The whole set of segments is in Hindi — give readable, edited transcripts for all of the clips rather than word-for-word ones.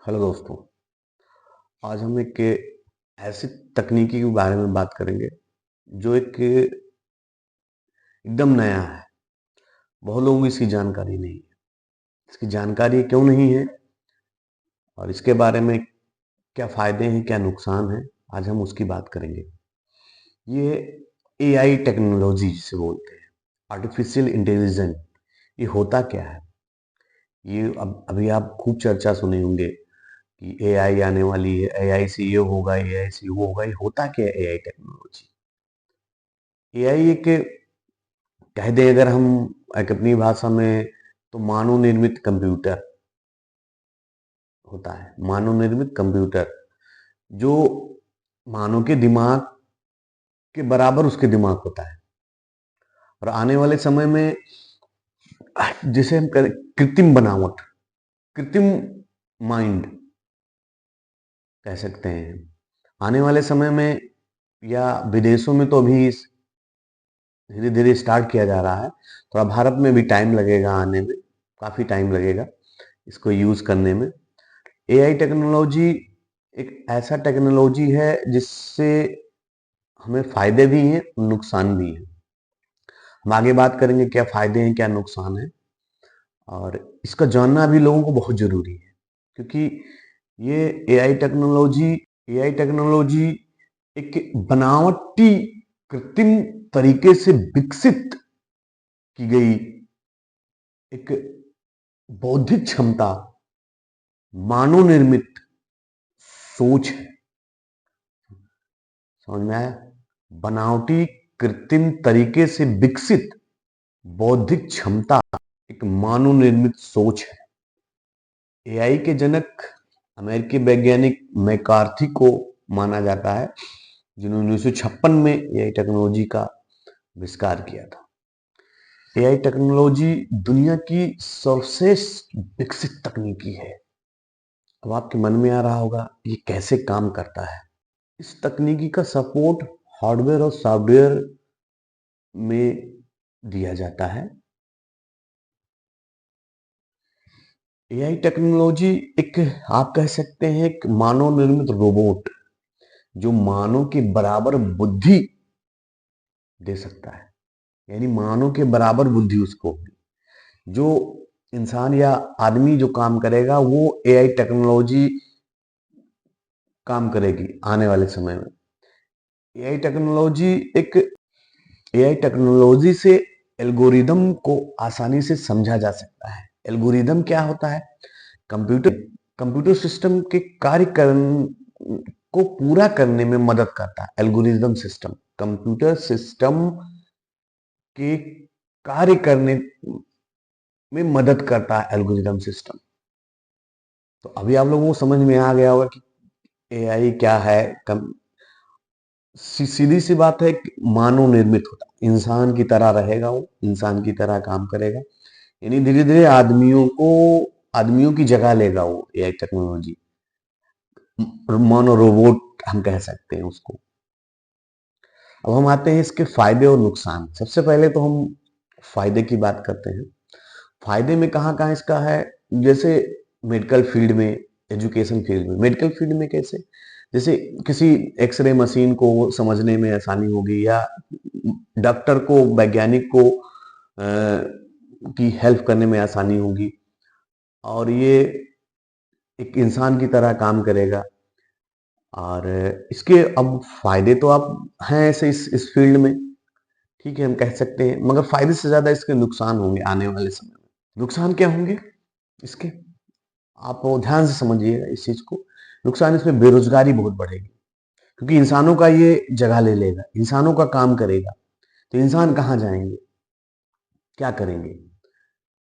हेलो दोस्तों। आज हम एक ऐसी तकनीकी के बारे में बात करेंगे जो एक एकदम नया है। बहुत लोगों को इसकी जानकारी नहीं है। इसकी जानकारी क्यों नहीं है और इसके बारे में क्या फायदे हैं, क्या नुकसान है, आज हम उसकी बात करेंगे। ये एआई टेक्नोलॉजी जिसे बोलते हैं, आर्टिफिशियल इंटेलिजेंस। ये होता क्या है? ये अब अभी आप खूब चर्चा सुने होंगे कि एआई आने वाली है, एआई से ये होगा, एआई से वो होगा। ये होता क्या है एआई टेक्नोलॉजी? एआई एक, कह दें अगर हम एक अपनी भाषा में, तो मानव निर्मित कंप्यूटर होता है। मानव निर्मित कंप्यूटर जो मानव के दिमाग के बराबर उसके दिमाग होता है। और आने वाले समय में जिसे हम करें कृत्रिम बनावट, कृत्रिम माइंड कह सकते हैं। आने वाले समय में या विदेशों में तो अभी धीरे धीरे स्टार्ट किया जा रहा है। थोड़ा भारत में भी टाइम लगेगा आने में, काफी टाइम लगेगा इसको यूज करने में। एआई टेक्नोलॉजी एक ऐसा टेक्नोलॉजी है जिससे हमें फायदे भी हैं, नुकसान भी हैं। हम आगे बात करेंगे क्या फायदे हैं, क्या नुकसान है, और इसका जानना भी लोगों को बहुत जरूरी है। क्योंकि ये एआई टेक्नोलॉजी एक बनावटी कृत्रिम तरीके से विकसित की गई एक बौद्धिक क्षमता, मानव निर्मित सोच है। समझ में आया? बनावटी कृत्रिम तरीके से विकसित बौद्धिक क्षमता एक मानव निर्मित सोच है। एआई के जनक अमेरिकी वैज्ञानिक मैकार्थी को माना जाता है, जिन्होंने 1956 में एआई टेक्नोलॉजी का आविष्कार किया था। एआई टेक्नोलॉजी दुनिया की सर्वश्रेष्ठ विकसित तकनीकी है। अब आपके मन में आ रहा होगा ये कैसे काम करता है। इस तकनीकी का सपोर्ट हार्डवेयर और सॉफ्टवेयर में दिया जाता है। एआई टेक्नोलॉजी एक, आप कह सकते हैं, एक मानव निर्मित रोबोट जो मानव के बराबर बुद्धि दे सकता है। यानी मानव के बराबर बुद्धि उसको होगी। जो इंसान या आदमी जो काम करेगा वो एआई टेक्नोलॉजी काम करेगी आने वाले समय में। एआई टेक्नोलॉजी एक एआई टेक्नोलॉजी से एल्गोरिदम को आसानी से समझा जा सकता है। एल्गोरिदम क्या होता है? कंप्यूटर कंप्यूटर सिस्टम के कार्य को पूरा करने में मदद करता है। एल्गोरिदम सिस्टम कंप्यूटर सिस्टम के कार्य करने में मदद करता है। एल्गोरिदम सिस्टम, तो अभी आप लोगों को समझ में आ गया होगा कि एआई क्या है। सीधी सी बात है कि मानव निर्मित होता है, इंसान की तरह रहेगा, वो इंसान की तरह काम करेगा। यानी धीरे धीरे आदमियों की जगह लेगा वो एआई टेक्नोलॉजी। मानो रोबोट हम कह सकते हैं उसको। अब हम आते हैं इसके फायदे और नुकसान। सबसे पहले तो हम फायदे की बात करते हैं। फायदे में कहाँ कहाँ इसका है? जैसे मेडिकल फील्ड में, एजुकेशन फील्ड में। मेडिकल फील्ड में कैसे? जैसे किसी एक्सरे मशीन को समझने में आसानी होगी, या डॉक्टर को, वैज्ञानिक को की हेल्प करने में आसानी होगी, और ये एक इंसान की तरह काम करेगा। और इसके अब फायदे तो आप हैं ऐसे इस फील्ड में, ठीक है, हम कह सकते हैं, मगर फायदे से ज्यादा इसके नुकसान होंगे आने वाले समय में। नुकसान क्या होंगे इसके? आप ध्यान से समझिएगा इस चीज को। नुकसान इसमें बेरोजगारी बहुत बढ़ेगी, क्योंकि इंसानों का ये जगह ले लेगा, इंसानों का काम करेगा। तो इंसान कहाँ जाएंगे, क्या करेंगे?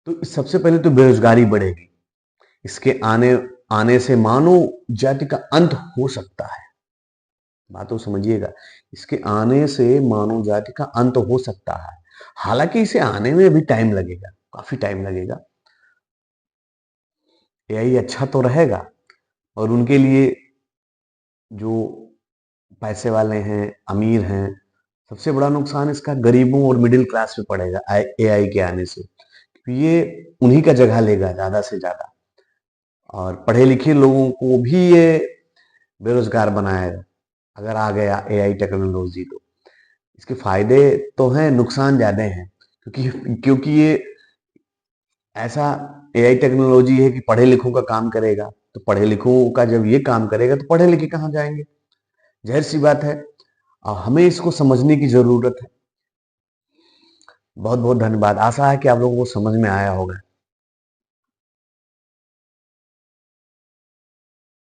तो सबसे पहले तो बेरोजगारी बढ़ेगी। इसके आने आने से मानव जाति का अंत हो सकता है। बात तो समझिएगा, इसके आने से मानव जाति का अंत हो सकता है। हालांकि इसे आने में भी टाइम लगेगा, काफी टाइम लगेगा। एआई अच्छा तो रहेगा, और उनके लिए जो पैसे वाले हैं, अमीर हैं, सबसे बड़ा नुकसान इसका गरीबों और मिडिल क्लास पे पड़ेगा एआई के आने से। ये उन्हीं का जगह लेगा ज्यादा से ज्यादा। और पढ़े लिखे लोगों को भी ये बेरोजगार बनाएगा अगर आ गया एआई टेक्नोलॉजी तो। इसके फायदे तो हैं, नुकसान ज्यादा हैं, क्योंकि ये ऐसा एआई टेक्नोलॉजी है कि पढ़े लिखों का काम करेगा। तो पढ़े लिखों का जब ये काम करेगा तो पढ़े लिखे कहाँ जाएंगे? जाहिर सी बात है। हमें इसको समझने की जरूरत है। बहुत बहुत धन्यवाद। आशा है कि आप लोगों को समझ में आया होगा।